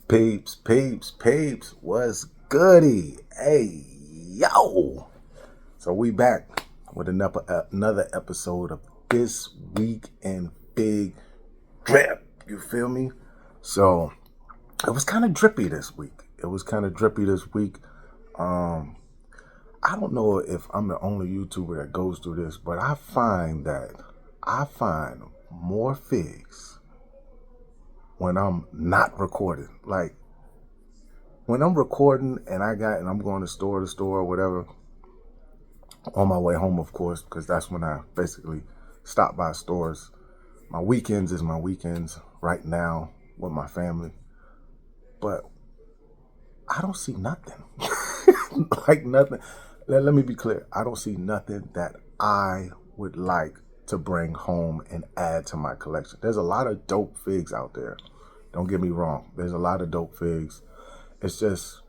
Peeps, what's goody? Hey, yo! So we back with another episode of This Week in Big Drip. You feel me? So it was kind of drippy this week. I don't know if I'm the only YouTuber that goes through this, but I find more figs when I'm not recording. Like when I'm recording and I'm going to store or whatever, on my way home, of course, because that's when I basically stop by stores. My weekends is my weekends right now with my family, but I don't see nothing. Like nothing. Let me be clear. I don't see nothing that I would like to bring home and add to my collection. There's a lot of dope figs out there. Don't get me wrong. There's a lot of dope figs. It's just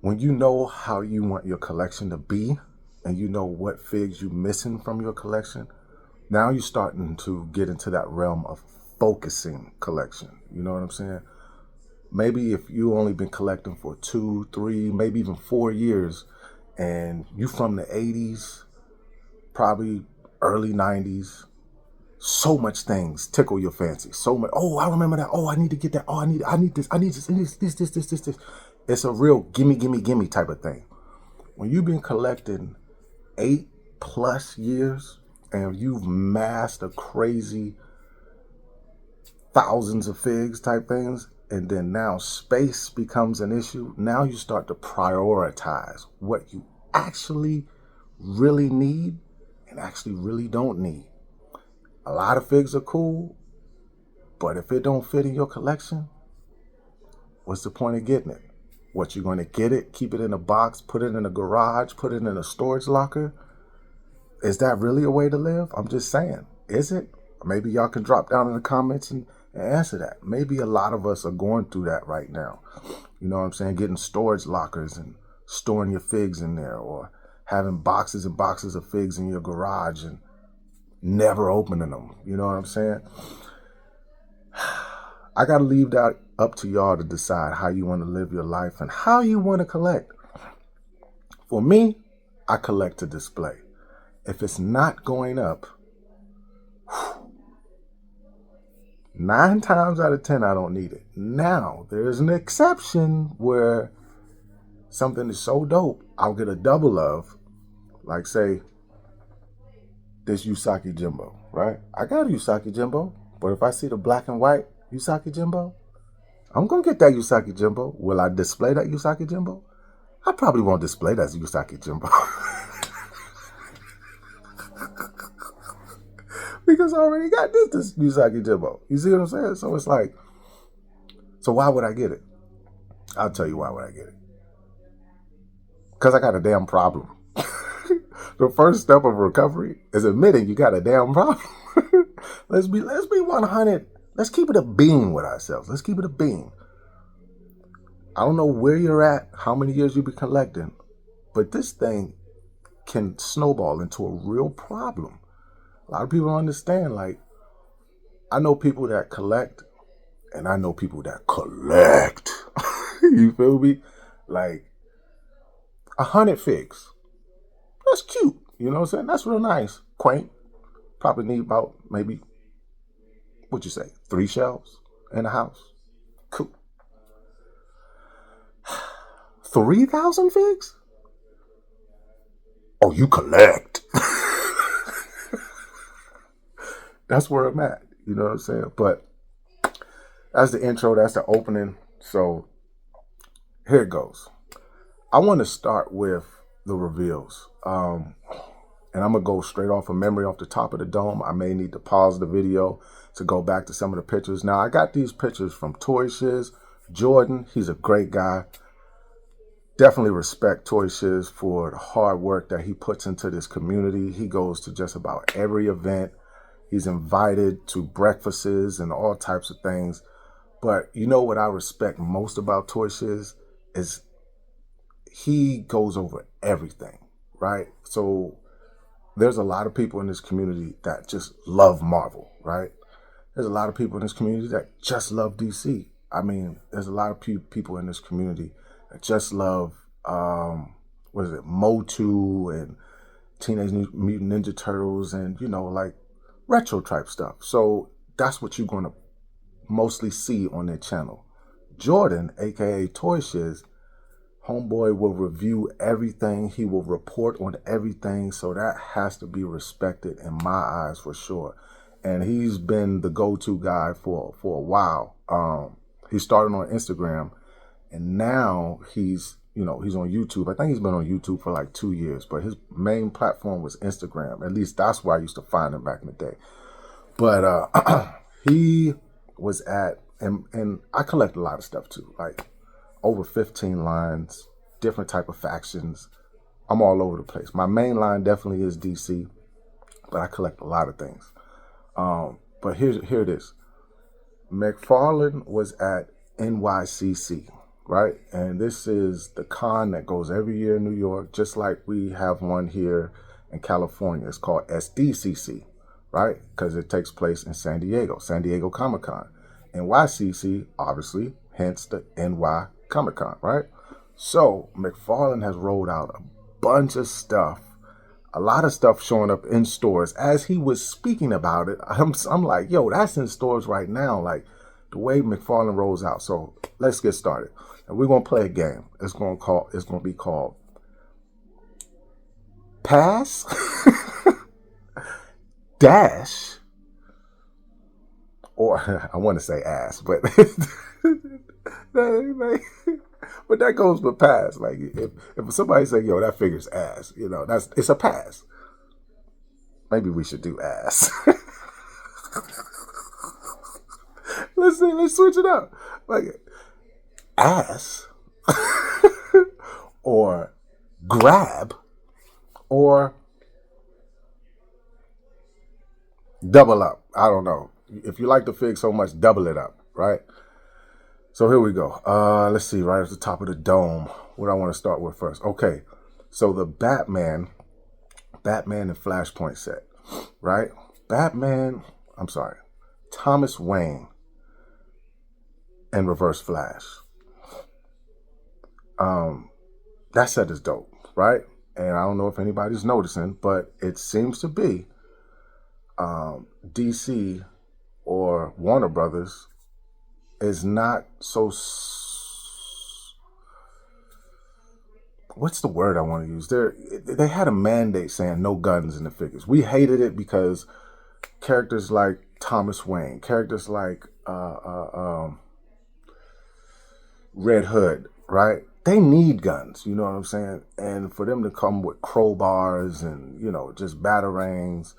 when you know how you want your collection to be and you know what figs you're missing from your collection, now you're starting to get into that realm of focusing collection. You know what I'm saying? Maybe if you only been collecting for 2, 3, maybe even 4 years, and you from the 80s, probably early 90s, so much things tickle your fancy. So much. Oh, I remember that. Oh, I need to get that. Oh, I need this. I need this. It's a real gimme type of thing. When you've been collecting 8+ years and you've massed a crazy thousands of figs type things, and then now space becomes an issue, now you start to prioritize what you actually really need and actually really don't need. A lot of figs are cool, but if it don't fit in your collection, what's the point of getting it? What, you're going to get it, keep it in a box, put it in a garage, put it in a storage locker? Is that really a way to live? I'm just saying. Is it? Maybe y'all can drop down in the comments and answer that. Maybe a lot of us are going through that right now. You know what I'm saying? Getting storage lockers and storing your figs in there, or having boxes and boxes of figs in your garage and never opening them. You know what I'm saying? I got to leave that up to y'all to decide how you want to live your life and how you want to collect. For me, I collect to display. If it's not going up, 9 times out of 10, I don't need it. Now, there's an exception where something is so dope, I'll get a double of, like say, this Usagi Jimbo, right? I got a Usagi Jimbo, but if I see the black and white Usagi Jimbo, I'm going to get that Usagi Jimbo. Will I display that Usagi Jimbo? I probably won't display that Usagi Jimbo. Because I already got this Usagi Jimbo. You see what I'm saying? So it's like, so why would I get it? I'll tell you why would I get it. Because I got a damn problem. The first step of recovery is admitting you got a damn problem. Let's be 100. Let's keep it a bean with ourselves. Let's keep it a bean. I don't know where you're at, how many years you've been collecting, but this thing can snowball into a real problem. A lot of people don't understand. Like, I know people that collect, and I know people that collect. You feel me? Like, 100 figs. That's cute. You know what I'm saying? That's real nice. Quaint. Probably need about maybe, what'd you say, 3 shelves in the house. Cool. 3,000 figs? Oh, you collect. That's where I'm at. You know what I'm saying? But that's the intro. That's the opening. So here it goes. I want to start with the reveals. And I'm going to go straight off of memory off the top of the dome. I may need to pause the video to go back to some of the pictures. Now, I got these pictures from Toy Shiz. Jordan, he's a great guy. Definitely respect Toy Shiz for the hard work that he puts into this community. He goes to just about every event. He's invited to breakfasts and all types of things. But you know what I respect most about Toy Shiz is he goes over everything, right? So there's a lot of people in this community that just love Marvel, right? There's a lot of people in this community that just love DC. I mean, there's a lot of people in this community that just love, what is it, Motu and Teenage Mutant Ninja Turtles and, like retro type stuff. So that's what you're going to mostly see on their channel. Jordan, aka Toy Shiz, homeboy will review everything. He will report on everything. So that has to be respected in my eyes for sure. And he's been the go-to guy for a while. He started on Instagram, and now he's on YouTube. I think he's been on YouTube for like 2 years, but his main platform was Instagram. At least that's where I used to find him back in the day. But he was at, and I collect a lot of stuff too, like over 15 lines, different type of factions. I'm all over the place. My main line definitely is DC, but I collect a lot of things. But here it is. Mcfarlane was at NYCC, right? And this is the con that goes every year in New York, just like we have one here in California. It's called SDCC, right? Because it takes place in San Diego Comic-Con. NYCC, obviously, hence the NY Comic-Con, right? So Mcfarlane has rolled out a bunch of stuff, a lot of stuff showing up in stores. As he was speaking about it, I'm like, yo, that's in stores right now, like the way Mcfarlane rolls out. So let's get started. And we're going to play a game. It's going to be called Pass, Dash, or I want to say ass, but but that goes with pass. Like if somebody say, yo, that figure's ass, it's a pass. Maybe we should do ass. Let's switch it up. Like ass or grab or double up. I don't know. If you like the fig so much, double it up, right? So here we go. Let's see, right at the top of the dome. What I want to start with first. Okay, so the Batman and Flashpoint set, right? Thomas Wayne and Reverse Flash. That set is dope, right? And I don't know if anybody's noticing, but it seems to be DC or Warner Brothers is not so, what's the word I want to use? They had a mandate saying no guns in the figures. We hated it because characters like Thomas Wayne, characters like Red Hood, right? They need guns, you know what I'm saying? And for them to come with crowbars and, just batarangs,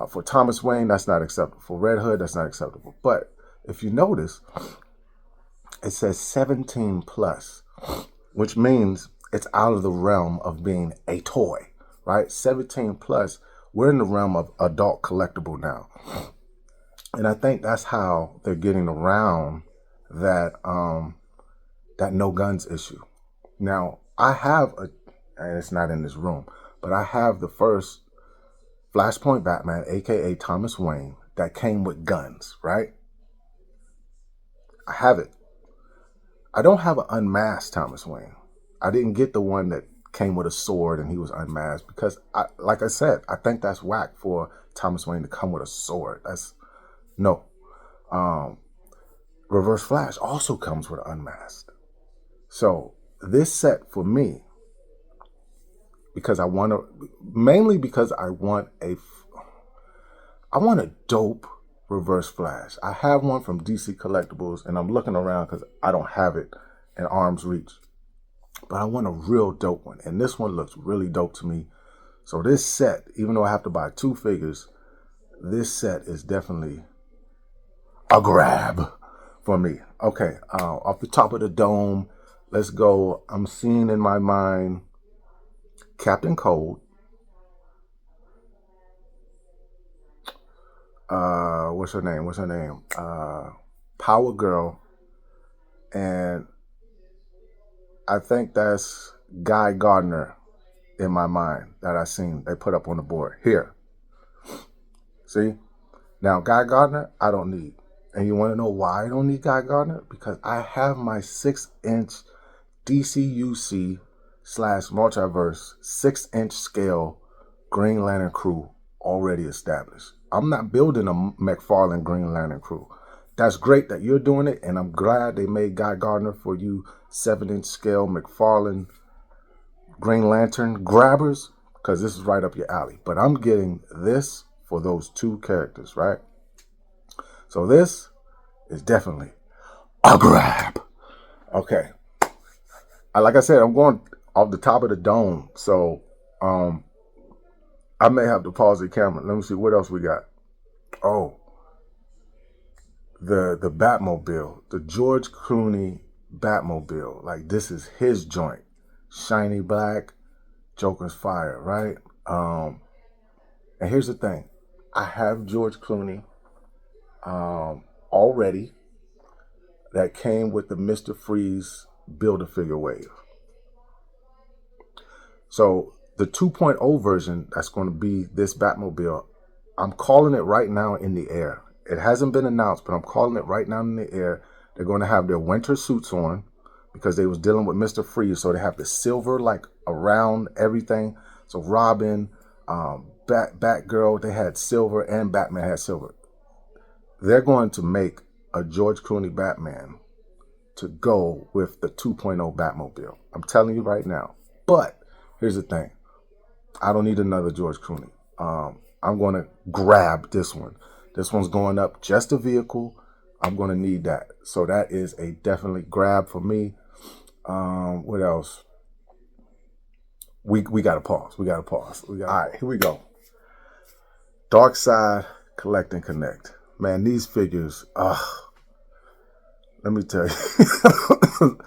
for Thomas Wayne, that's not acceptable. For Red Hood, that's not acceptable. But if you notice, it says 17 plus, which means it's out of the realm of being a toy, right? 17 plus, we're in the realm of adult collectible now. And I think that's how they're getting around that that no guns issue. Now, I have and it's not in this room, but I have the first Flashpoint Batman, aka Thomas Wayne, that came with guns, right? I have it. I don't have an unmasked Thomas Wayne. I didn't get the one that came with a sword and he was unmasked because, like I said, I think that's whack for Thomas Wayne to come with a sword. That's no. Reverse Flash also comes with unmasked. So this set for me, because I want a dope Reverse Flash. I have one from DC Collectibles, and I'm looking around because I don't have it in arm's reach. But I want a real dope one, and this one looks really dope to me. So this set, even though I have to buy 2 figures, this set is definitely a grab for me. Okay, off the top of the dome, let's go. I'm seeing in my mind Captain Cold, what's her name? Power Girl, and I think that's Guy Gardner in my mind that I seen they put up on the board here. See? Now Guy Gardner, I don't need. And you want to know why I don't need Guy Gardner? Because I have my 6-inch DCUC / multiverse 6-inch scale Green Lantern crew already established. I'm not building a Mcfarlane Green Lantern crew. That's great that you're doing it, and I'm glad they made Guy Gardner for you 7-inch scale Mcfarlane Green Lantern grabbers, because this is right up your alley. But I'm getting this for those 2 characters, right? So this is definitely a grab. Okay. Like I said, I'm going off the top of the dome, so I may have to pause the camera. Let me see what else we got. Oh, the Batmobile, the George Clooney Batmobile. Like, this is his joint. Shiny black, Joker's fire, right? And here's the thing. I have George Clooney already that came with the Mr. Freeze Build-A-Figure wave. So the 2.0 version that's going to be this Batmobile, I'm calling it right now in the air. It hasn't been announced, but I'm calling it right now in the air. They're going to have their winter suits on because they was dealing with Mr. Freeze, so they have the silver like around everything. So Robin, Batgirl, they had silver, and Batman had silver. They're going to make a George Clooney Batman to go with the 2.0 Batmobile. I'm telling you right now. But here's the thing. I don't need another George Clooney. I'm going to grab this one. This one's going up just a vehicle. I'm going to need that. So that is a definitely grab for me. What else? We got to pause. All right, here we go. Dark Side Collect and Connect. Man, these figures, let me tell you.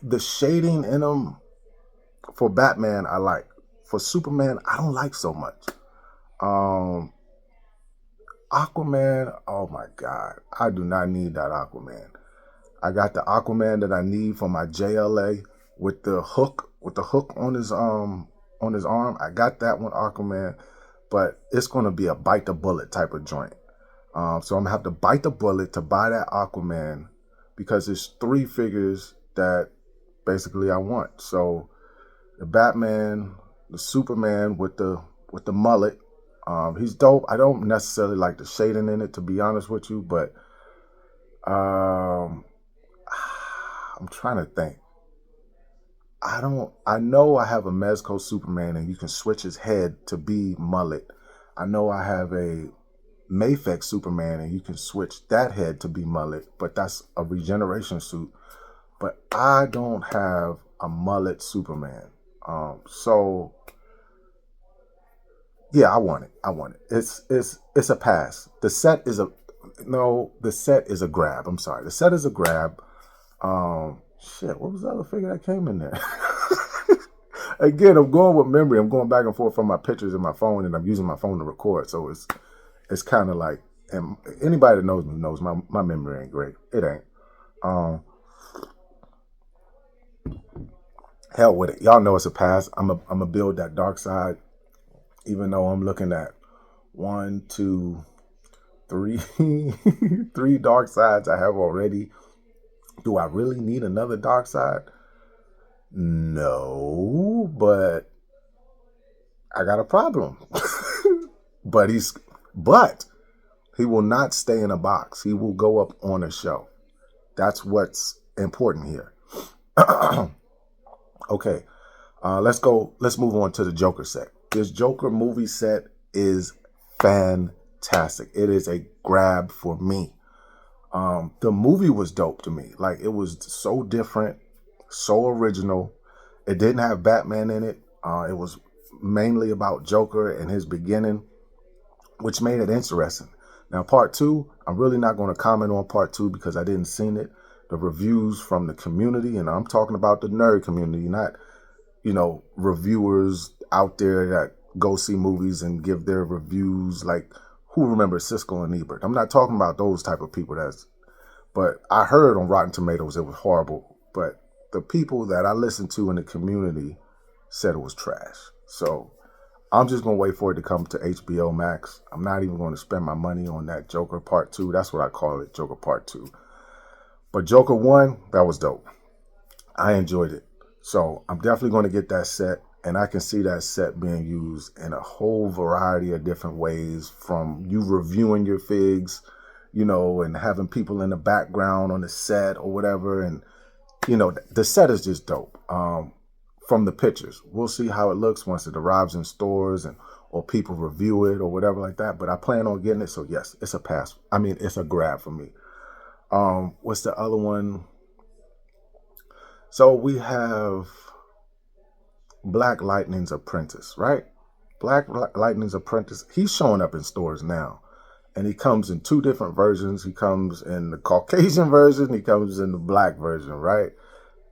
The shading in them for Batman, I like. For Superman, I don't like so much. Aquaman, oh my God. I do not need that Aquaman. I got the Aquaman that I need for my JLA with the hook on his arm. I got that one, Aquaman, but it's going to be a bite the bullet type of joint. So I'm going to have to bite the bullet to buy that Aquaman because there's 3 figures that basically I want. So the Batman, the Superman with the mullet, he's dope. I don't necessarily like the shading in it, to be honest with you, but I'm trying to think. I know I have a Mezco Superman and you can switch his head to be mullet. I know I have a Mayfix Superman and you can switch that head to be mullet, but that's a regeneration suit. But I don't have a mullet Superman. So yeah, I want it. It's a pass. The set is a grab. I'm sorry. The set is a grab. Shit, what was the other figure that came in there? Again, I'm going with memory. I'm going back and forth from my pictures in my phone, and I'm using my phone to record. So it's kind of like, and anybody that knows me knows my memory ain't great. It ain't. Hell with it. Y'all know it's a pass. I'm a build that Dark Side, even though I'm looking at 1, 2, 3, 3 Dark Sides I have already. Do I really need another Dark Side? No, but I got a problem. but he will not stay in a box. He will go up on a shelf. That's what's important here. Okay, let's move on to the Joker set. This Joker movie set is fantastic. It is a grab for me. The movie was dope to me. Like, it was so different, so original. It didn't have Batman in it. It was mainly about Joker and his beginning, which made it interesting. Now, part 2, I'm really not going to comment on part 2 because I didn't see it. The reviews from the community, and I'm talking about the nerd community, not, reviewers out there that go see movies and give their reviews. Like, who remembers Siskel and Ebert? I'm not talking about those type of people. But I heard on Rotten Tomatoes it was horrible. But the people that I listened to in the community said it was trash. So I'm just going to wait for it to come to HBO Max. I'm not even going to spend my money on that Joker Part 2. That's what I call it, Joker Part 2. But Joker 1, that was dope. I enjoyed it. So I'm definitely going to get that set. And I can see that set being used in a whole variety of different ways, from you reviewing your figs, you know, and having people in the background on the set or whatever. And, you know, the set is just dope. From the pictures, we'll see how it looks once it arrives in stores and or people review it or whatever like that. But I plan on getting it. So yes, it's a pass. I mean, it's a grab for me. What's the other one? So we have Black Lightning's Apprentice, right? Black Lightning's Apprentice. He's showing up in stores now. And he comes in 2 different versions. He comes in the Caucasian version. He comes in the black version, right?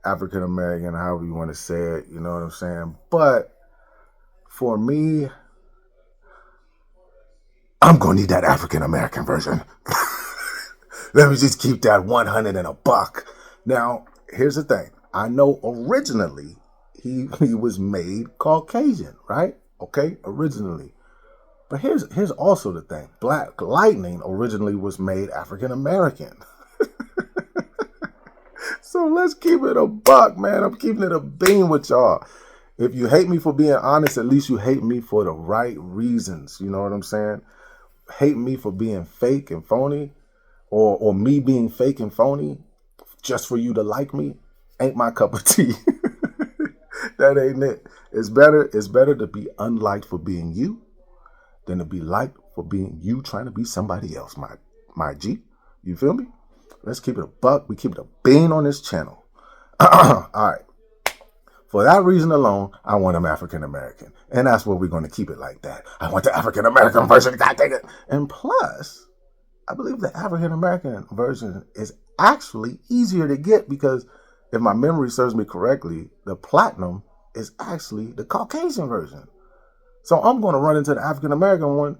African American, however you want to say it. You know what I'm saying? But for me, I'm going to need that African American version. Let me just keep that 100 and a buck. Now, here's the thing. I know originally he was made Caucasian, right? Okay, originally. But here's also the thing. Black Lightning originally was made African American. So let's keep it a buck, man. I'm keeping it a bean with y'all. If you hate me for being honest, at least you hate me for the right reasons. You know what I'm saying? Hate me for being fake and phony, or me being fake and phony just for you to like me, ain't my cup of tea. That ain't it. It's better to be unliked for being you than to be liked for being you trying to be somebody else, my G. You feel me? Let's keep it a buck. We keep it a bean on this channel. All right. For that reason alone, I want him African American. And that's where we're going to keep it like that. I want the African American version. God dang it. And plus, I believe the African American version is actually easier to get, because if my memory serves me correctly, the platinum is actually the Caucasian version. So I'm going to run into the African American one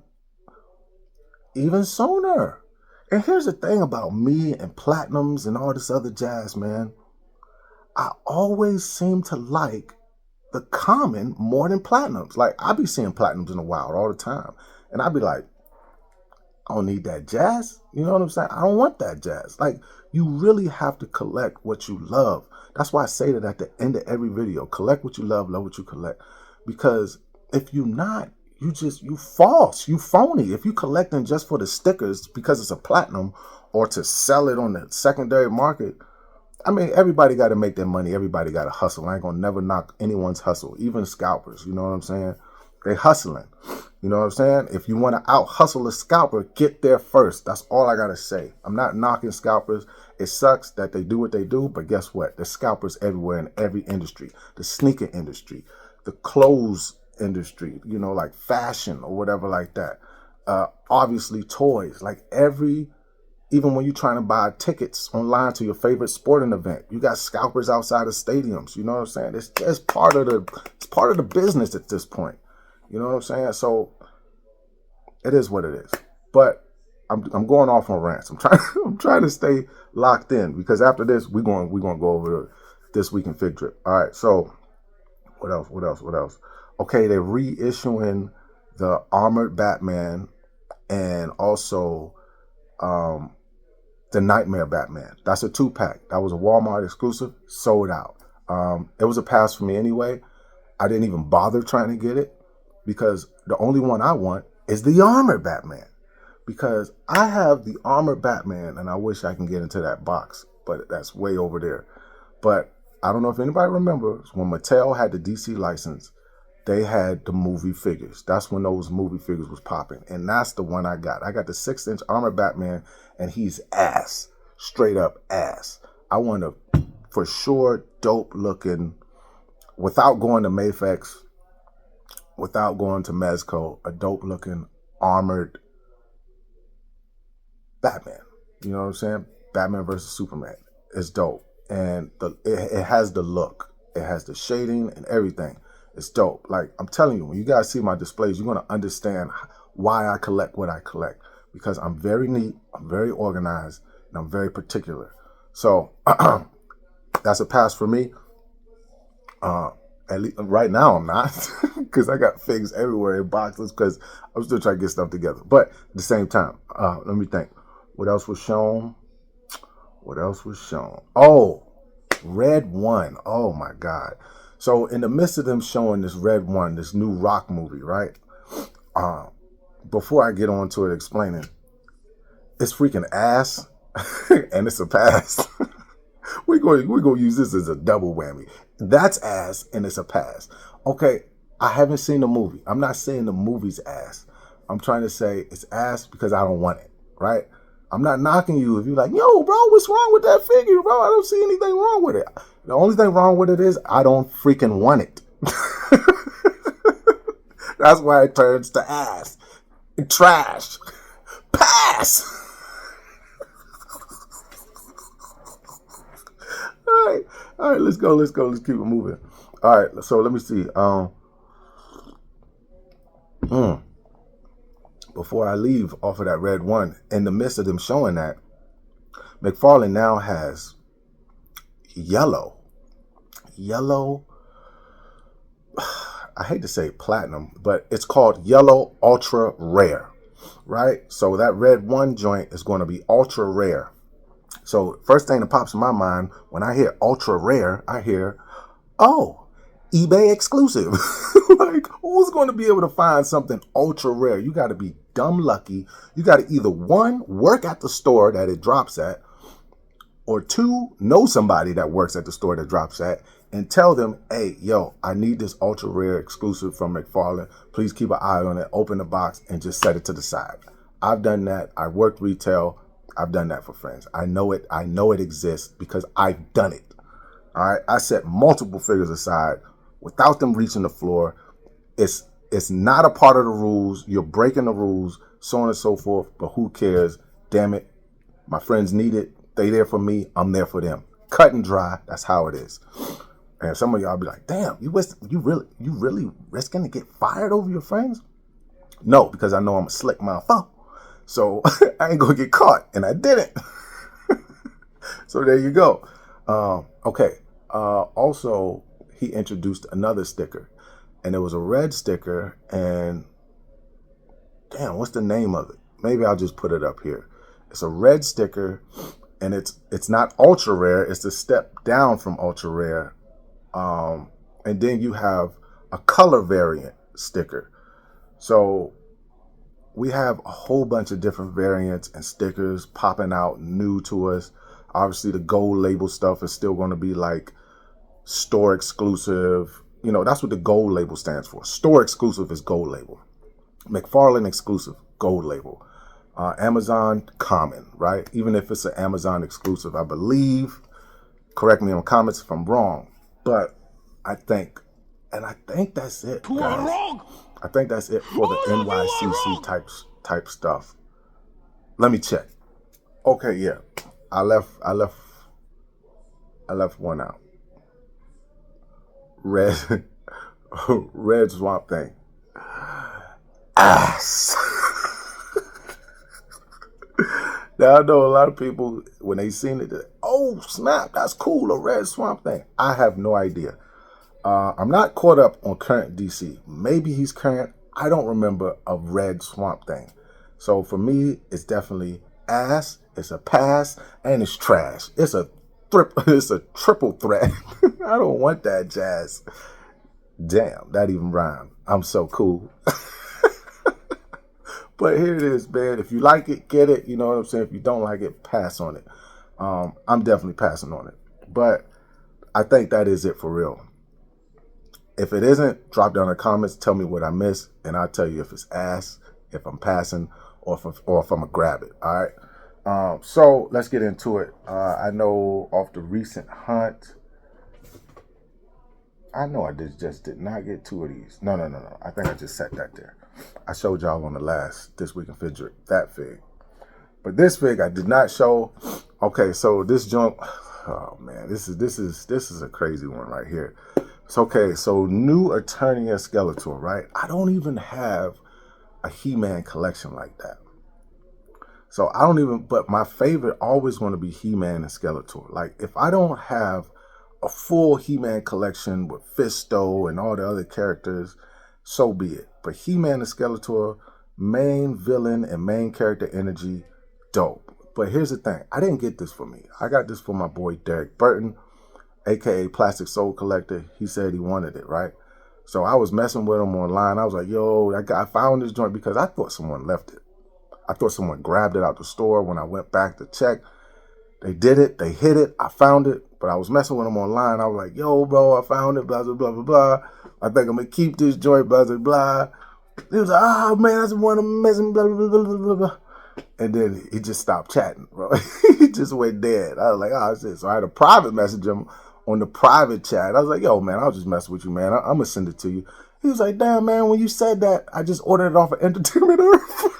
even sooner. And here's the thing about me and platinums and all this other jazz, man. I always seem to like the common more than platinums. Like, I be seeing platinums in the wild all the time. And I be like, I don't need that jazz. You know what I'm saying? I don't want that jazz. Like, you really have to collect what you love. That's why I say that at the end of every video. Collect what you love what you collect. Because if you're not, you false, you phony. If you collecting just for the stickers because it's a platinum or to sell it on the secondary market, I mean, everybody got to make their money. Everybody got to hustle. I ain't going to never knock anyone's hustle, even scalpers. You know what I'm saying? They hustling. You know what I'm saying? If you want to out hustle a scalper, get there first. That's all I got to say. I'm not knocking scalpers. It sucks that they do what they do, but guess what? There's scalpers everywhere in every industry. The sneaker industry, the clothes industry, you know, like fashion or whatever like that. Obviously toys, like even when you're trying to buy tickets online to your favorite sporting event, you got scalpers outside of stadiums. You know what I'm saying? It's part of the business at this point. You know what I'm saying? So it is what it is. But I'm going off on rants. I'm trying to stay locked in, because after this we're going to go over this week in Fig Drip. All right. So what else? Okay, they're reissuing the Armored Batman and also the Nightmare Batman. That's a 2-pack. That was a Walmart exclusive. Sold out. It was a pass for me anyway. I didn't even bother trying to get it, because the only one I want is the Armored Batman. Because I have the Armored Batman, and I wish I can get into that box, but that's way over there. But I don't know if anybody remembers when Mattel had the DC license, they had the movie figures. That's when those movie figures was popping. And that's the one I got. I got the 6-inch Armored Batman, and he's ass. Straight up ass. I want a, for sure, dope looking, without going to Mayfex, without going to Mezco, a dope looking armored Batman. You know what I'm saying? Batman versus Superman. It's dope. And it has the look. It has the shading and everything. It's dope. Like, I'm telling you, when you guys see my displays, you're going to understand why I collect what I collect. Because I'm very neat, I'm very organized, and I'm very particular. So, that's a pass for me. At least right now I'm not, because I got figs everywhere in boxes, because I'm still trying to get stuff together. But at the same time, let me think. What else was shown? What else was shown? Oh, Red One. Oh my God. So in the midst of them showing this Red One, this new rock movie, right? Before I get on to it explaining, it's freaking ass and it's a pass. We're going to use this as a double whammy. That's ass and it's a pass. Okay, I haven't seen the movie. I'm not saying the movie's ass. I'm trying to say it's ass because I don't want it, right? I'm not knocking you if you're like, yo, bro, what's wrong with that figure, bro? I don't see anything wrong with it. The only thing wrong with it is I don't freaking want it. That's why it turns to ass. Trash. Pass. All right, let's go. Let's keep it moving. All right, so let me see. Before I leave off of that Red One, in the midst of them showing that, Mcfarlane now has yellow. I hate to say platinum, but it's called yellow ultra rare, right? So that Red One joint is going to be ultra rare. So first thing that pops in my mind when I hear ultra rare, I hear, oh, eBay exclusive. Like, who's going to be able to find something ultra rare? You got to be dumb lucky. You got to either one, work at the store that it drops at, or two, know somebody that works at the store that drops at, and tell them, hey, yo, I need this ultra rare exclusive from Mcfarlane. Please keep an eye on it, open the box, and just set it to the side. I've done that. I worked retail. I've done that for friends. I know it. I know it exists because I've done it. All right. I set multiple figures aside without them reaching the floor. It's not a part of the rules. You're breaking the rules, so on and so forth. But who cares? Damn it. My friends need it. They there for me. I'm there for them. Cut and dry. That's how it is. And some of y'all be like, damn, you really risking to get fired over your friends? No, because I know I'm a slick motherfucker. So I ain't gonna get caught, and I didn't. So there you go. Okay. Also, he introduced another sticker, and it was a red sticker. And damn, what's the name of it? Maybe I'll just put it up here. It's a red sticker, and it's not ultra rare. It's a step down from ultra rare. And then you have a color variant sticker. So we have a whole bunch of different variants and stickers popping out new to us. Obviously, the gold label stuff is still going to be like store exclusive. You know, that's what the gold label stands for. Store exclusive is gold label. Mcfarlane exclusive, gold label. Amazon common, right? Even if it's an Amazon exclusive, I believe. Correct me in the comments if I'm wrong. But I think that's it, guys. I think that's it for the NYCC type stuff. Let me check. Okay, yeah. I left one out. Red Swamp Thing. Ass. Now I know a lot of people, when they seen it, oh snap, that's cool, a red Swamp Thing. I have no idea. I'm not caught up on current DC. Maybe he's current. I don't remember a red Swamp Thing. So for me, it's definitely ass, it's a pass, and it's trash. It's a triple threat. I don't want that jazz. Damn, that even rhymed. I'm so cool. But here it is, man. If you like it, get it. You know what I'm saying? If you don't like it, pass on it. I'm definitely passing on it. But I think that is it for real. If it isn't, drop down in the comments. Tell me what I missed, and I'll tell you if it's ass, if I'm passing, or if I'm gonna grab it. All right. So let's get into it. I know off the recent hunt, I know I just did not get two of these. No. I think I just set that there. I showed y'all on the last This Week in Fidget that fig, but this fig I did not show. Okay, so this junk. Oh man, this is a crazy one right here. It's okay. So new Eternia Skeletor, right? I don't even have a He-Man collection like that. So I don't even. But my favorite always going to be He-Man and Skeletor. Like if I don't have a full He-Man collection with Fisto and all the other characters, so be it. But He-Man and Skeletor, main villain and main character energy, dope. But here's the thing. I didn't get this for me. I got this for my boy Derek Burton, a.k.a. Plastic Soul Collector. He said he wanted it, right? So I was messing with him online. I was like, yo, I found this joint because I thought someone left it. I thought someone grabbed it out the store. When I went back to check, they did it. They hit it. I found it. But I was messing with him online. I was like, yo, bro, I found it, blah, blah, blah, blah, blah. I think I'm going to keep this joint, blah, blah, blah. He was like, oh, man, I just want to messing, blah, blah, blah, blah, blah. And then he just stopped chatting, bro. He just went dead. I was like, oh, shit. So I had a private message him on the private chat. I was like, yo, man, I was just messing with you, man. I'm going to send it to you. He was like, damn, man, when you said that, I just ordered it off of Entertainment Earth.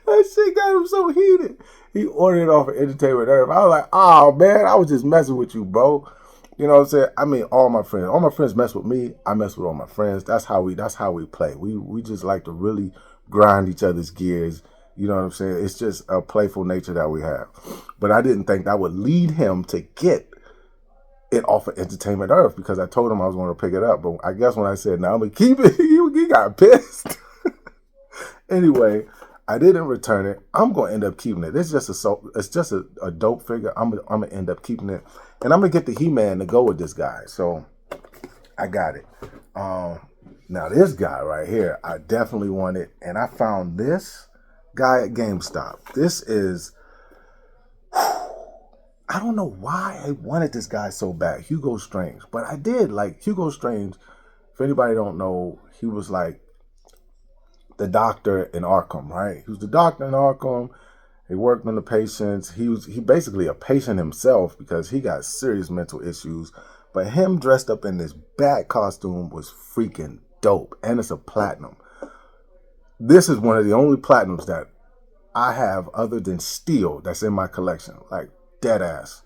That shit got him so heated. He ordered it off of Entertainment Earth. I was like, oh, man, I was just messing with you, bro. You know what I'm saying? I mean, all my friends mess with me. I mess with all my friends. That's how we play. We just like to really grind each other's gears. You know what I'm saying? It's just a playful nature that we have. But I didn't think that would lead him to get it off of Entertainment Earth because I told him I was going to pick it up. But I guess when I said, no, I'm going to keep it, he got pissed. Anyway, I didn't return it. I'm going to end up keeping it. It's just a dope figure. I'm going to end up keeping it. And I'm going to get the He-Man to go with this guy. So I got it. Now this guy right here, I definitely want it. And I found this guy at GameStop. This is, I don't know why I wanted this guy so bad, Hugo Strange. But I did. Like, Hugo Strange, if anybody don't know, he was like the doctor in Arkham, right? He was the doctor in Arkham. He worked on the patients. He basically a patient himself because he got serious mental issues. But him dressed up in this bat costume was freaking dope. And it's a platinum. This is one of the only platinums that I have other than steel that's in my collection. Like, dead ass.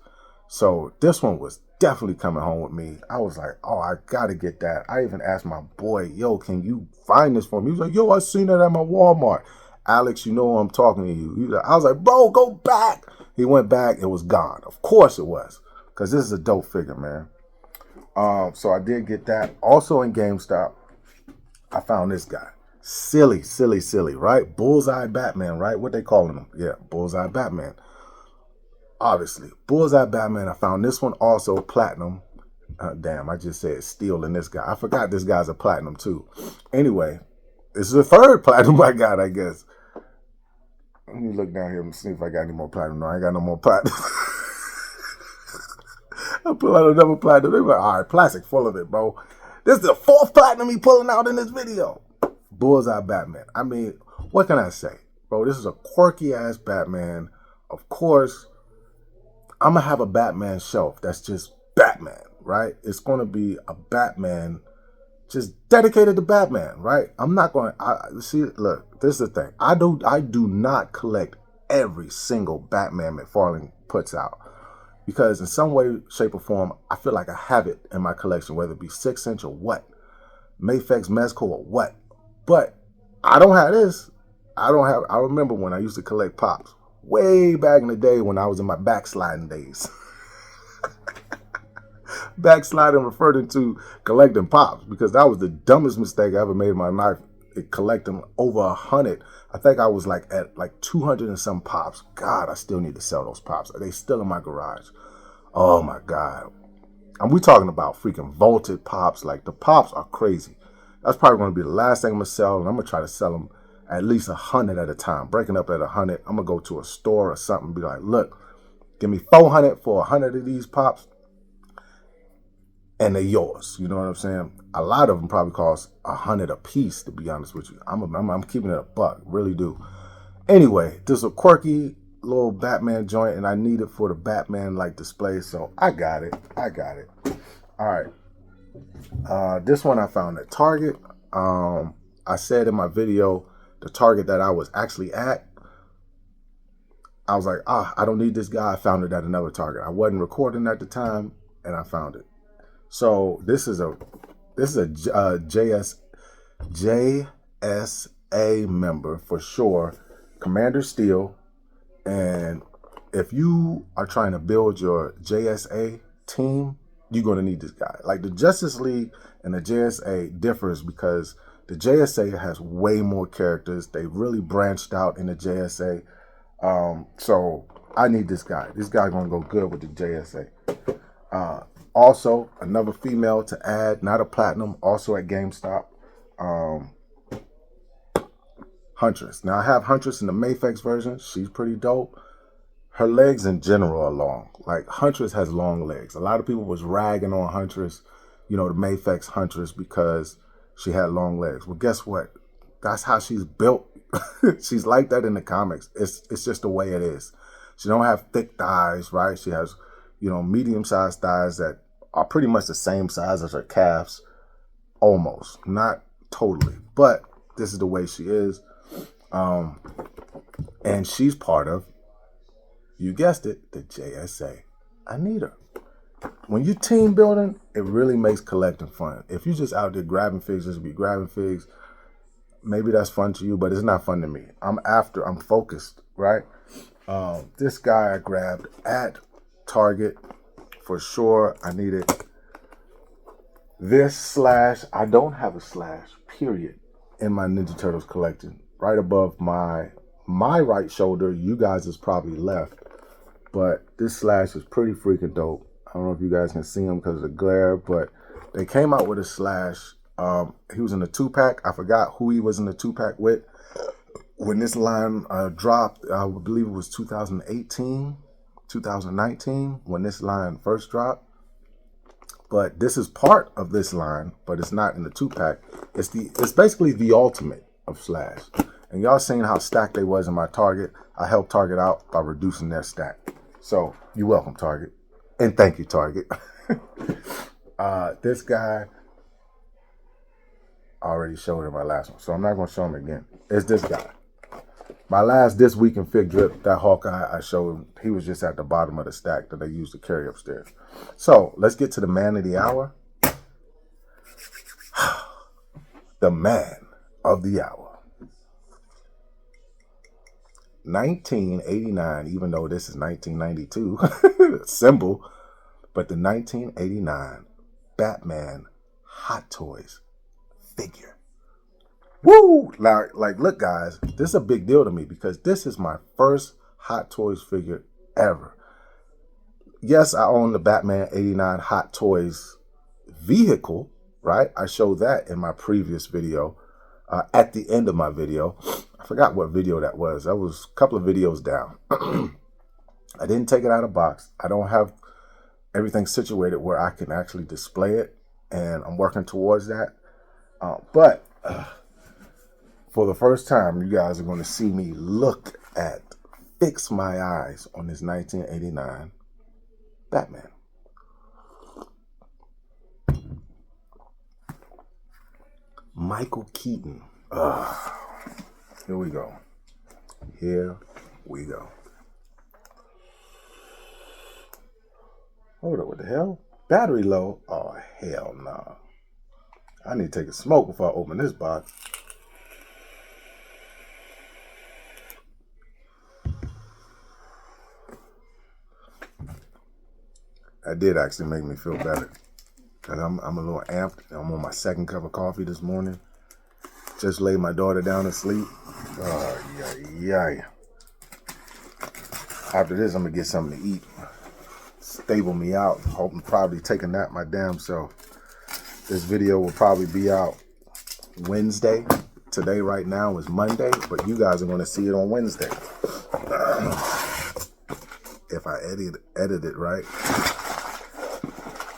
So this one was definitely coming home with me. I was like, oh, I gotta get that. I even asked my boy, yo, can you find this for me? He was like, yo, I seen it at my Walmart. Alex, you know I'm talking to you. I was like, bro, go back. He went back. It was gone. Of course it was. Because this is a dope figure, man. So I did get that. Also in GameStop, I found this guy. Silly, right? Bullseye Batman, right? What they calling him? Yeah, Bullseye Batman. Obviously, Bullseye Batman. I found this one also platinum. Damn, I just said steel in this guy. I forgot this guy's a platinum too. Anyway, this is the third platinum I got, I guess. Let me look down here and see if I got any more platinum. No, I ain't got no more platinum. I pull out another platinum. They're like, all right, plastic full of it, bro. This is the fourth platinum he pulling out in this video. Bullseye Batman. I mean, what can I say? Bro, this is a quirky-ass Batman. Of course, I'm going to have a Batman shelf that's just Batman, right? It's going to be a Batman just dedicated to Batman, right? I'm not going to... See, look, this is the thing. I do not collect every single Batman Mcfarlane puts out. Because in some way, shape, or form, I feel like I have it in my collection, whether it be 6-inch or what. Mafex, Mezco or what. But I don't have this. I remember when I used to collect Pops. Way back in the day when I was in my backsliding days. Backsliding referred to collecting Pops. Because that was the dumbest mistake I ever made in my life. Collecting over 100. I think I was like at like 200 and some Pops. God, I still need to sell those Pops. They still in my garage. Oh my God. And we talking about freaking vaulted Pops. Like, the Pops are crazy. That's probably going to be the last thing I'm going to sell. And I'm going to try to sell them at least 100 at a time. Breaking up at 100. I'm going to go to a store or something and be like, look, give me 400 for 100 of these Pops. And they're yours. You know what I'm saying? A lot of them probably cost 100 a piece, to be honest with you. I'm keeping it a buck. Really do. Anyway, this is a quirky little Batman joint, and I need it for the Batman like display, so I got it. All right. This one I found at Target. I said in my video, the Target that I was actually at, I was like, I don't need this guy. I found it at another Target. I wasn't recording at the time, and I found it. So this is a JSA member for sure, Commander Steel, and if you are trying to build your JSA team, you're going to need this guy. Like the Justice League and the JSA differs because the JSA has way more characters. They really branched out in the JSA. So I need this guy. This guy going to go good with the JSA. Also, another female to add, not a platinum, also at GameStop. Huntress. Now I have Huntress in the Mafex version. She's pretty dope. Her legs in general are long. Like Huntress has long legs. A lot of people was ragging on Huntress, the Mafex Huntress, because she had long legs. Well, guess what? That's how she's built. She's like that in the comics. It's just the way it is. She don't have thick thighs, right? She has, medium-sized thighs that are pretty much the same size as her calves. Almost. Not totally. But this is the way she is. And she's part of, you guessed it, the JSA. I need her. When you team building, it really makes collecting fun. If you're just out there grabbing figs, just be grabbing figs, maybe that's fun to you, but it's not fun to me. I'm focused, right? This guy I grabbed at Target for sure. I needed this slash. I don't have a slash, period, in my Ninja Turtles collection. Right above my right shoulder. You guys is probably left. But this slash is pretty freaking dope. I don't know if you guys can see him because of the glare, but they came out with a slash. He was in a 2-pack. I forgot who he was in the 2-pack with. When this line dropped, I believe it was 2018, 2019, when this line first dropped. But this is part of this line, but it's not in the 2-pack. It's basically the ultimate of slash. And y'all seen how stacked they was in my Target. I helped Target out by reducing their stack. So you're welcome, Target. And thank you, Target. This guy, I already showed in my last one, so I'm not going to show him again. It's this guy. My last This Week in Fig Drip, that Hawkeye I showed, he was just at the bottom of the stack that they used to carry upstairs. So let's get to the man of the hour. The man of the hour. 1989, even though this is 1992, symbol, but the 1989 Batman Hot Toys figure. Woo! Like, look, guys, this is a big deal to me because this is my first Hot Toys figure ever. Yes, I own the Batman 89 Hot Toys vehicle, right? I showed that in my previous video. At the end of my video, I forgot what video that was. That was a couple of videos down. I didn't take it out of the box. I don't have everything situated where I can actually display it, and I'm working towards that. But for the first time, you guys are going to see me fix my eyes on this 1989 Batman. Michael Keaton. Here we go. Here we go. Hold up, what the hell? Battery low? Oh, hell no. Nah. I need to take a smoke before I open this box. That did actually make me feel better. Cause I'm a little amped. I'm on my second cup of coffee this morning. Just laid my daughter down to sleep. Yeah. After this, I'm gonna get something to eat. Stable me out. Hoping probably take a nap my damn self. This video will probably be out Wednesday. Today, right now, is Monday, but you guys are gonna see it on Wednesday. If I edit it right.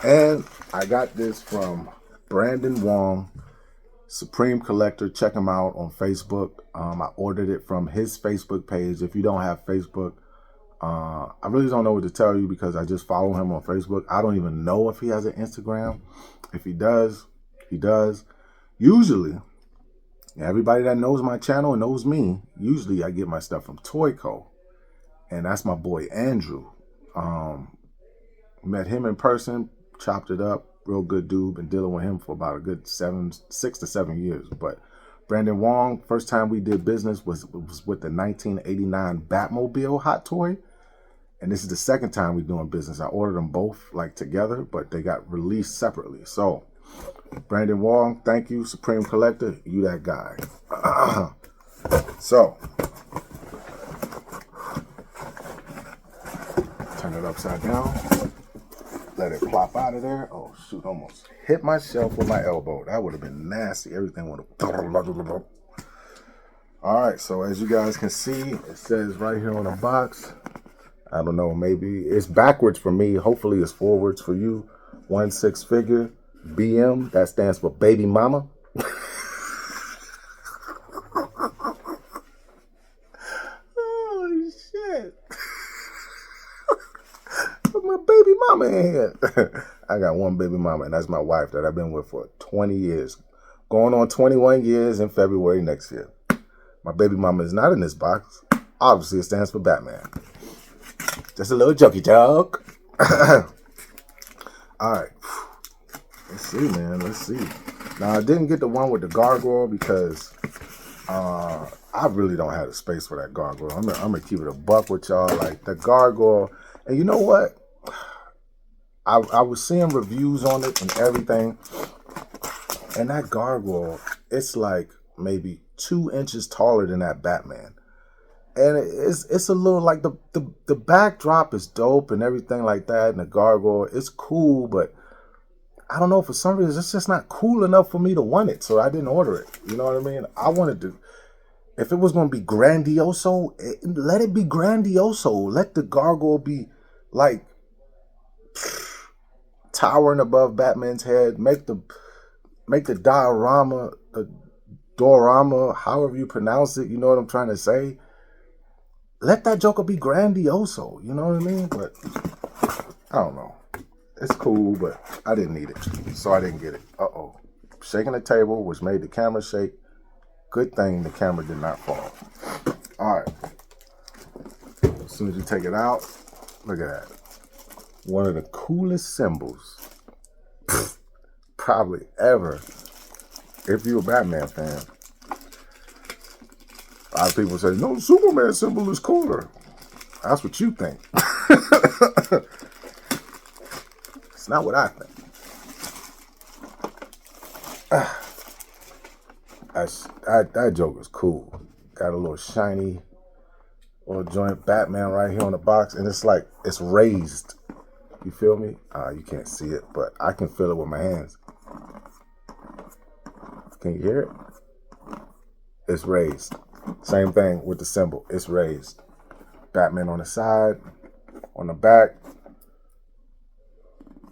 And I got this from Brandon Wong, Supreme Collector. Check him out on Facebook. I ordered it from his Facebook page. If you don't have Facebook, I really don't know what to tell you because I just follow him on Facebook. I don't even know if he has an Instagram. If he does, he does. Usually, everybody that knows my channel and knows me, usually I get my stuff from Toyco. And that's my boy Andrew. Met him in person. Chopped it up, real good dude. Been dealing with him for about a good 6 to 7 years. But Brandon Wong, first time we did business was with the 1989 Batmobile hot toy. And this is the second time we're doing business. I ordered them both like together, but they got released separately. So, Brandon Wong, thank you. Supreme Collector, you that guy. So, turn it upside down. Let it plop out of there. Oh, shoot, almost hit my shelf with my elbow. That would have been nasty. Everything would have... All right, so as you guys can see, it says right here on the box, I don't know, maybe it's backwards for me. Hopefully it's forwards for you. 1/6 figure, BM, that stands for baby mama. Oh, shit. Put my baby mama in here. I got one baby mama, and that's my wife that I've been with for 20 years. Going on 21 years in February next year. My baby mama is not in this box. Obviously, it stands for Batman. Just a little jokey joke. All right. Let's see, man. Let's see. Now, I didn't get the one with the gargoyle because I really don't have the space for that gargoyle. I'm gonna keep it a buck with y'all. Like, the gargoyle. And you know what? I was seeing reviews on it and everything. And that gargoyle, it's like maybe 2 inches taller than that Batman. And it's a little like the backdrop is dope and everything like that. And the gargoyle, it's cool, but I don't know, for some reason, it's just not cool enough for me to want it. So I didn't order it. You know what I mean? I wanted to, if it was going to be grandioso, let it be grandioso. Let the gargoyle be like towering above Batman's head. Make the diorama, however you pronounce it, you know what I'm trying to say. Let that Joker be grandioso, you know what I mean? But I don't know. It's cool, but I didn't need it, so I didn't get it. Uh-oh. Shaking the table, which made the camera shake. Good thing the camera did not fall. All right. As soon as you take it out, look at that. One of the coolest symbols probably ever. If you're a Batman fan, a lot of people say, no, the Superman symbol is cooler. That's what you think. It's not what I think. That Joker's cool. Got a little shiny little joint Batman right here on the box, and it's like, it's raised. You feel me? You can't see it, but I can feel it with my hands. Can you hear it? It's raised. Same thing with the symbol. It's raised. Batman on the side, on the back.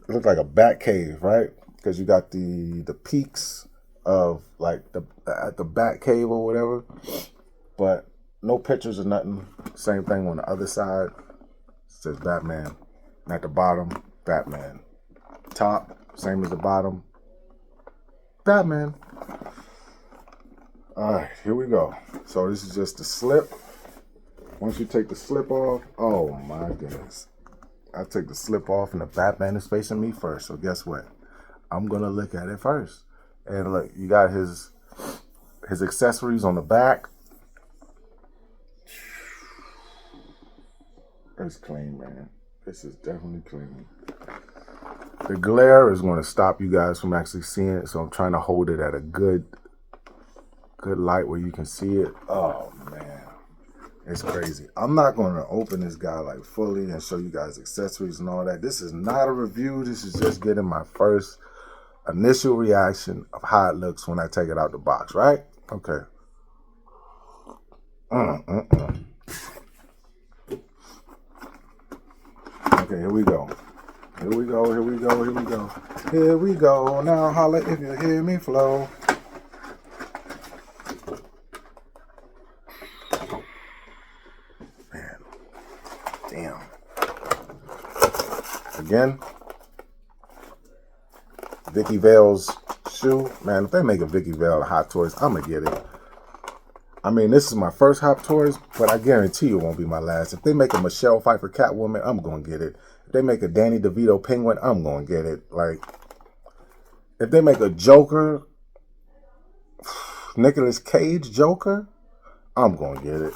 It looks like a bat cave, right? Because you got the peaks of like the bat cave or whatever. But no pictures or nothing. Same thing on the other side. It says Batman. And at the bottom, Batman. Top, same as the bottom. Batman. All right, here we go. So this is just the slip. Once you take the slip off, oh my goodness. I take the slip off and the Batman is facing me first. So guess what? I'm gonna look at it first. And look, you got his accessories on the back. It's clean, man. This is definitely clean. The glare is going to stop you guys from actually seeing it, so I'm trying to hold it at a good light where you can see it. Oh man, it's crazy. I'm not going to open this guy like fully and show you guys accessories and all that. This is not a review. This is just getting my first initial reaction of how it looks when I take it out the box, right? Okay. Okay, here we go. Here we go, here we go, here we go. Here we go. Now holla if you hear me flow. Man. Damn. Again. Vicky Vale's shoe. Man, if they make a Vicky Vale Hot Toys, I'm going to get it. I mean, this is my first Hot Toys, but I guarantee it won't be my last. If they make a Michelle Pfeiffer Catwoman, I'm going to get it. If they make a Danny DeVito Penguin, I'm going to get it. Like, if they make a Joker, Nicolas Cage Joker, I'm going to get it.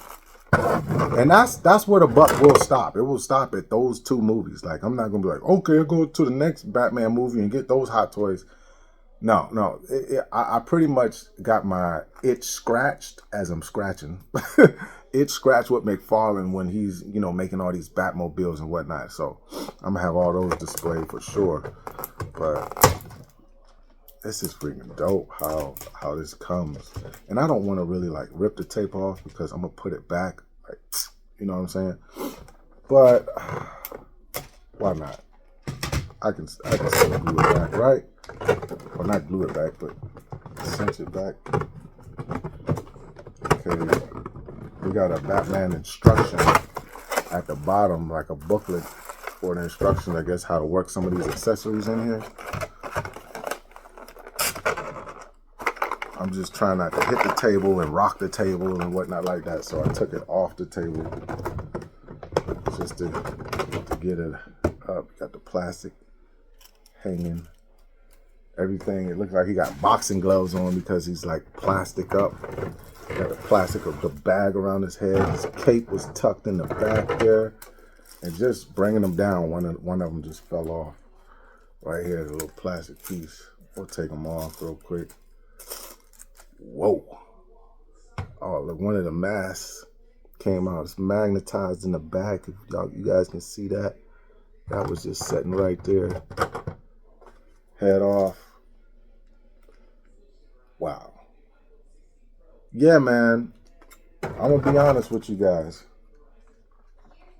And that's where the buck will stop. It will stop at those two movies. Like, I'm not gonna be like, okay, I'll go to the next Batman movie and get those Hot Toys. No. I pretty much got my itch scratched as I'm scratching. Itch scratched with Mcfarlane when he's, making all these Batmobiles and whatnot. So I'm gonna have all those displayed for sure. But this is freaking dope how this comes. And I don't want to really like rip the tape off because I'm gonna put it back. Like, you know what I'm saying? But why not? I can still glue it back, right? Well, not glue it back, but cinch it back. Okay, we got a Batman instruction at the bottom, like a booklet for the instructions, I guess, how to work some of these accessories in here. I'm just trying not to hit the table and rock the table and whatnot like that, so I took it off the table just to get it up. Got the plastic hanging. Everything, it looks like he got boxing gloves on because he's like plastic up. Got the plastic of the bag around his head. His cape was tucked in the back there. And just bringing them down, one of them just fell off. Right here, the little plastic piece. We'll take them off real quick. Whoa. Oh, look, one of the masks came out. It's magnetized in the back. If you guys can see that. That was just sitting right there. Head off. Wow. Yeah, man. I'm going to be honest with you guys.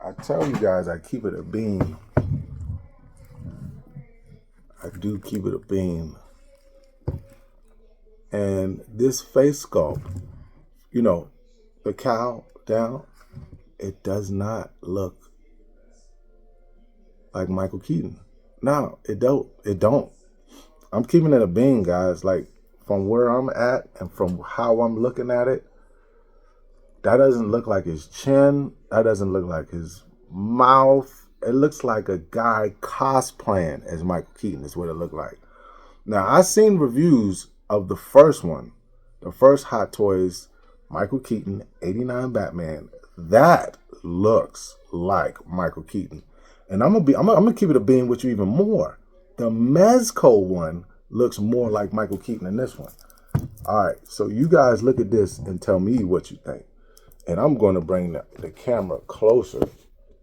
I tell you guys, I keep it a beam. I do keep it a beam. And this face sculpt, the cowl down, it does not look like Michael Keaton. No, it don't. I'm keeping it a beam, guys. Like, from where I'm at and from how I'm looking at it, that doesn't look like his chin. That doesn't look like his mouth. It looks like a guy cosplaying as Michael Keaton is what it looked like. Now, I've seen reviews of the first one, the first Hot Toys, Michael Keaton, 89 Batman. That looks like Michael Keaton. And I'm gonna keep it a beam with you even more. The Mezco one looks more like Michael Keaton than this one. All right, so you guys look at this and tell me what you think. And I'm going to bring the camera closer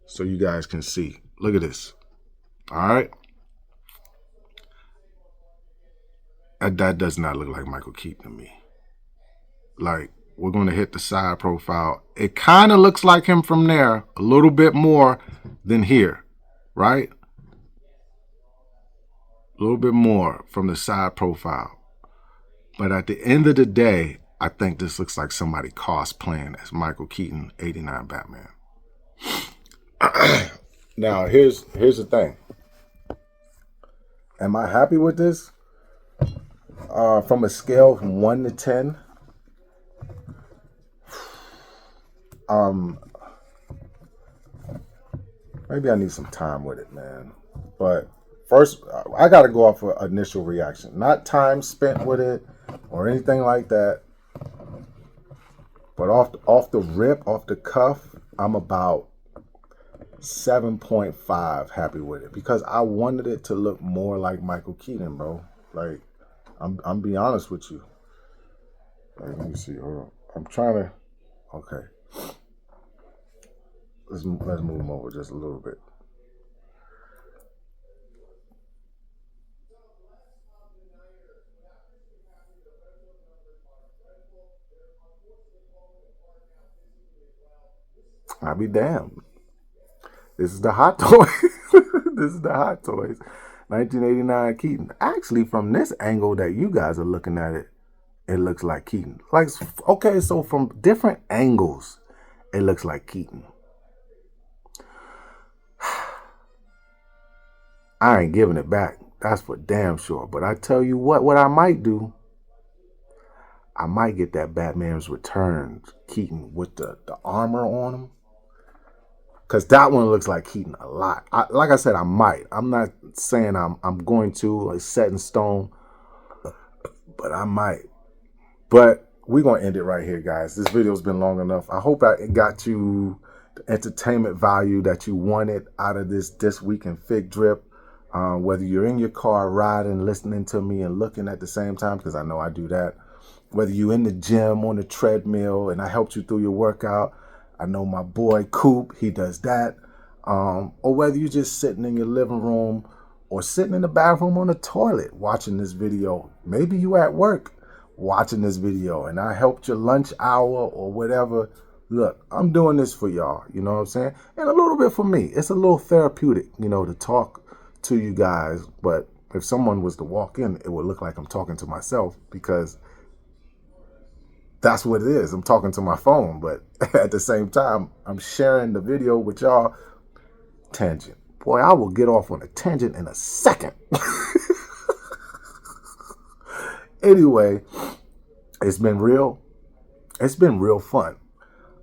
so you guys can see. Look at this. All right. That does not look like Michael Keaton to me. Like, we're going to hit the side profile. It kind of looks like him from there a little bit more than here, right? A little bit more from the side profile. But at the end of the day, I think this looks like somebody cosplaying as Michael Keaton, 89 Batman. Now, here's the thing. Am I happy with this? From a scale from 1 to 10, maybe I need some time with it, man. But first, I got to go off of initial reaction. Not time spent with it or anything like that. But off the rip, off the cuff, I'm about 7.5 happy with it. Because I wanted it to look more like Michael Keaton, bro. Like, I'm be honest with you. Let me see. Hold on. I'm trying to. Okay. Let's move him over just a little bit. I'll be damned. This is the Hot Toys. This is the Hot Toys. 1989 Keaton. Actually, from this angle that you guys are looking at it, it looks like Keaton. Like, okay, so from different angles, it looks like Keaton. I ain't giving it back. That's for damn sure. But I tell you what I might do, I might get that Batman's Returns Keaton with the armor on him. Because that one looks like Keaton a lot. Like I said, I might. I'm not saying I'm going to, like, set in stone. But I might. But we're going to end it right here, guys. This video's been long enough. I hope it got you the entertainment value that you wanted out of this week in Fig Drip. Whether you're in your car riding, listening to me and looking at the same time, because I know I do that. Whether you're in the gym, on the treadmill, and I helped you through your workout. I know my boy Coop, he does that. Or whether you're just sitting in your living room or sitting in the bathroom on the toilet watching this video. Maybe you at work watching this video and I helped your lunch hour or whatever. Look, I'm doing this for y'all, you know what I'm saying? And a little bit for me. It's a little therapeutic, you know, to talk to you guys. But if someone was to walk in, it would look like I'm talking to myself, because that's what it is. I'm talking to my phone, but at the same time, I'm sharing the video with y'all. Tangent. Boy, I will get off on a tangent in a second. Anyway, it's been real. It's been real fun.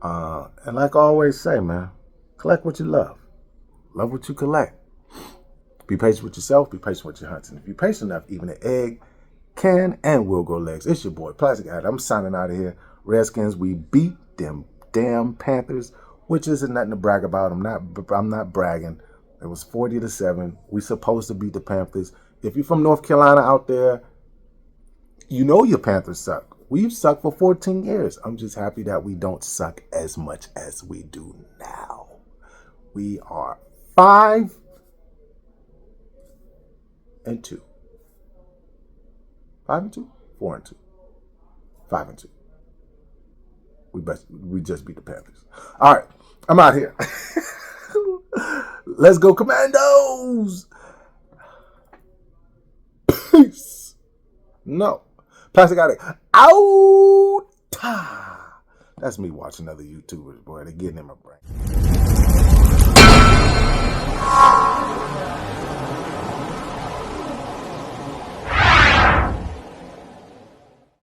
And like I always say, man, collect what you love. Love what you collect. Be patient with yourself. Be patient with your hunting. If you're patient enough, even an egg can and will grow legs. It's your boy, Plastic Hat. I'm signing out of here. Redskins, we beat them damn Panthers, which isn't nothing to brag about. I'm not bragging. It was 40-7. We supposed to beat the Panthers. If you're from North Carolina out there, you know your Panthers suck. We've sucked for 14 years. I'm just happy that we don't suck as much as we do now. We are 5-2. 5-2? 4-2. 5-2. We just beat the Panthers. All right, I'm out here. Let's go, Commandos. Peace. No. Plastic Addict. Out. That's me watching other YouTubers, boy. They're getting in my brain.